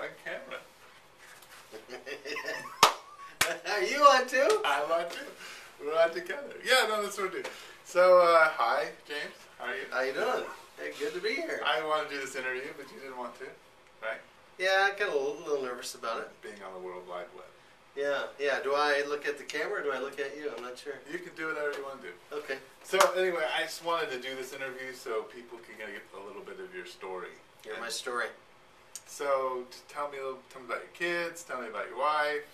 on camera. Are you on too? I'm on too. We're on together. Yeah, no, that's what we're doing. So, hi, James. How are you? How you doing? Hey, good to be here. I wanted to do this interview, but you didn't want to, right? Yeah, I got a little nervous about it. Being on the World Wide Web. Yeah. Do I look at the camera or do I look at you? I'm not sure. You can do whatever you want to do. Okay. So, anyway, I just wanted to do this interview so people can get a little bit of your story. Here's my story. So, tell me about your kids, tell me about your wife,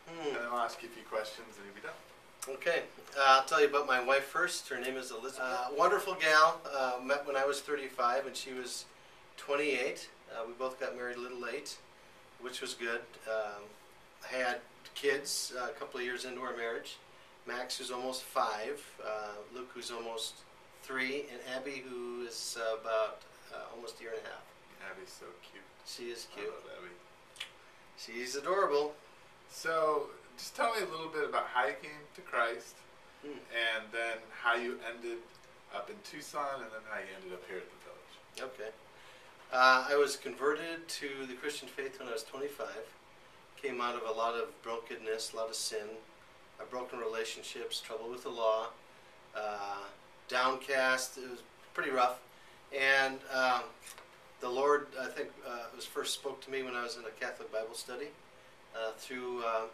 and then I'll ask you a few questions and you'll be done. Okay. I'll tell you about my wife first. Her name is Elizabeth. Wonderful gal. Met when I was 35 and she was 28. We both got married a little late, which was good. I had kids a couple of years into our marriage. Max, who's almost 5, Luke, who's almost 3, and Abby, who is about almost a year and a half. Abby's so cute. She is cute. I love Abby. She's adorable. So, just tell me a little bit about how you came to Christ, and then how you ended up in Tucson, and then how you ended up here at the village. Okay. I was converted to the Christian faith when I was 25. Came out of a lot of brokenness, a lot of sin, broken relationships, trouble with the law, downcast. It was pretty rough. And the Lord, I think, was first spoke to me when I was in a Catholic Bible study through a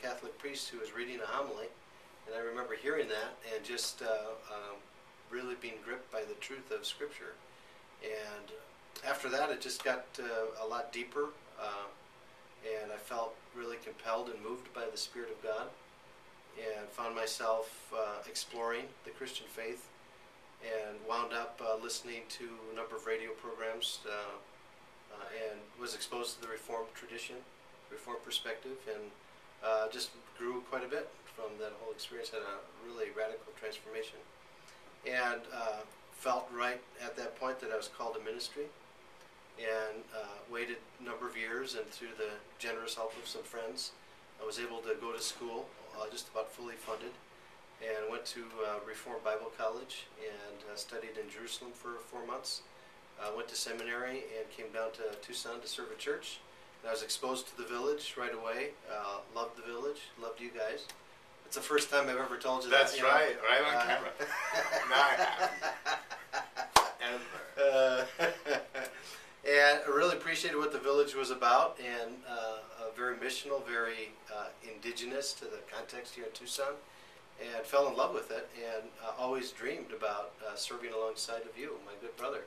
Catholic priest who was reading a homily. And I remember hearing that and just really being gripped by the truth of Scripture. And after that, it just got a lot deeper. And I felt really compelled and moved by the Spirit of God, and found myself exploring the Christian faith, and wound up listening to a number of radio programs, and was exposed to the Reformed tradition, Reformed perspective, and just grew quite a bit from that whole experience. Had a really radical transformation, and felt right at that point that I was called to ministry. And waited a number of years, and through the generous help of some friends, I was able to go to school, just about fully funded, and went to Reformed Bible College and studied in Jerusalem for 4 months. Went to seminary and came down to Tucson to serve a church. And I was exposed to the village right away. Loved the village, loved you guys. It's the first time I've ever told you that. That's right on camera. Now I have. Ever. And I really appreciated what the village was about, and very missional, very indigenous to the context here in Tucson, and fell in love with it, and always dreamed about serving alongside of you, my good brother,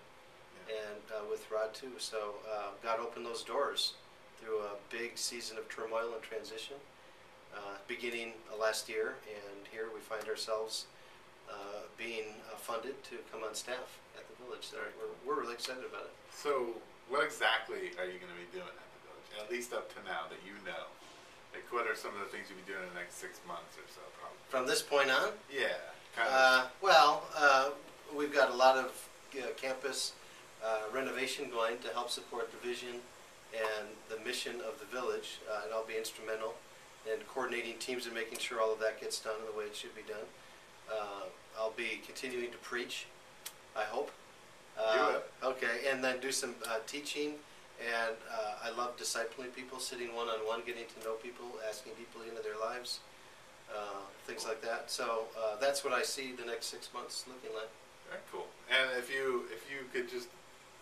and with Rod too. So God opened those doors through a big season of turmoil and transition, beginning last year, and here we find ourselves being funded to come on staff at the village. So we're really excited about it. So, what exactly are you going to be doing at the village? At least up to now that you know. Like, what are some of the things you'll be doing in the next 6 months or so, probably? From this point on? Yeah. Kind of. We've got a lot of campus renovation going to help support the vision and the mission of the village, and I'll be instrumental in coordinating teams and making sure all of that gets done in the way it should be done. I'll be continuing to preach, I hope. Okay, and then do some teaching, and I love discipling people, sitting one-on-one, getting to know people, asking deeply into their lives, things like that. So that's what I see the next 6 months looking like. Very cool. And if you could just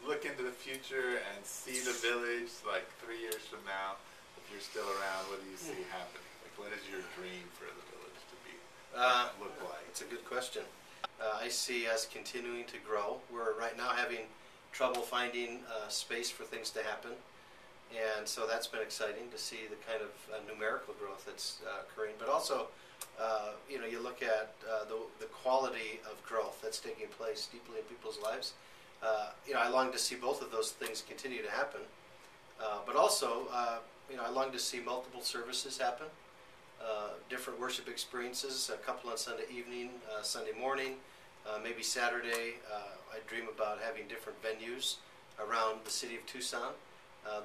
look into the future and see the village like 3 years from now, if you're still around, what do you see happening? Like, what is your dream for the village to be look like? It's a good question. I see us continuing to grow. We're right now having trouble finding space for things to happen, and so that's been exciting to see the kind of numerical growth that's occurring. But also, you look at the quality of growth that's taking place deeply in people's lives. I long to see both of those things continue to happen, but also, I long to see multiple services happen. Different worship experiences, a couple on Sunday evening, Sunday morning, maybe Saturday. I dream about having different venues around the city of Tucson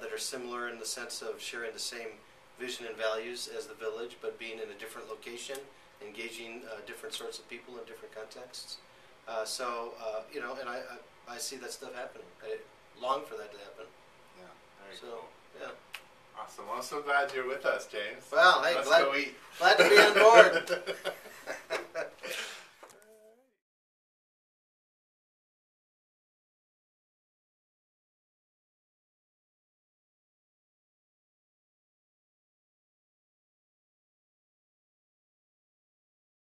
that are similar in the sense of sharing the same vision and values as the village, but being in a different location, engaging different sorts of people in different contexts. And I see that stuff happening. I long for that to happen. Yeah, very So, cool. Yeah. Awesome. Well, I'm so glad you're with us, James. Well, hey, Let's glad go eat. to be on board.